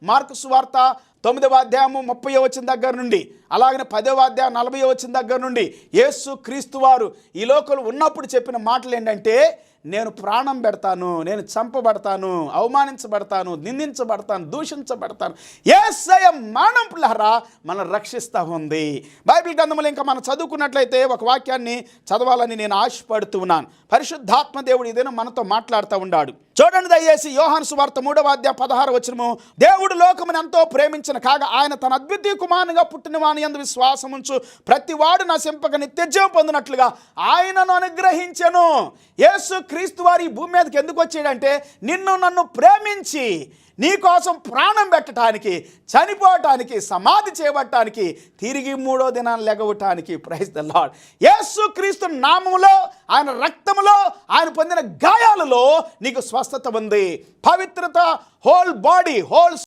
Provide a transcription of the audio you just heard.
Mark సువార్త 9వ అధ్యాయము 30వ వచనం దగ్గర నుండి, అలాగనే 10వ అధ్యాయం 40వ వచనం దగ్గర నుండి యేసు క్రీస్తు వారు ఈ లోకంలో ఉన్నప్పుడు చెప్పిన మాటలు ఏంటంటే, నేను ప్రాణం పెడతాను, నేను చంపబడతాను, అవమానించబడతాను, నిందించబడతాను, దూషించబడతాను. యేసయ్య మరణం పుల్లారా మనం రక్షిస్తూ ఉంది. బైబిల్ గ్రంథంలో ఇంకా మనం చదువుకున్నట్లయితే ఒక వాక్యాన్ని చదవాలని నేను ఆశపడుతూ ఉన్నాను. పరిశుద్ధాత్మ దేవుడు ఇదేనా మనతో మాట్లాడుతూ ఉన్నాడు. చూడండి దయచేసి యోహాను సువార్త 3వ అధ్యాయం 16వ వచనము, దేవుడు లోకమును ఎంతో ప్రేమించిన కాగా ఆయన తన అద్వితీయ కుమారునిగా పుట్టిన వాని యందు విశ్వాసం ఉంచు ప్రతి వాడు నశింపక నిత్యజీవం పొందినట్లుగా ఆయనను అనుగ్రహించెను. యేసు క్రీస్తు వారి ఈ భూమి మీదకి ఎందుకు వచ్చాడంటే, నిన్ను నన్ను ప్రేమించి నీ కోసం ప్రాణం పెట్టడానికి, చనిపోవటానికి, సమాధి చేయబట్టడానికి, తిరిగి 3వ దినాన్ని లెగవటానికి. Praise the Lord. Yesu Kristu నామములో, ఆయన రక్తములో, ఆయన పొందిన గాయాలలో నీకు స్వస్థత ఉంది. పవిత్రత, హోల్ బాడీ, హోల్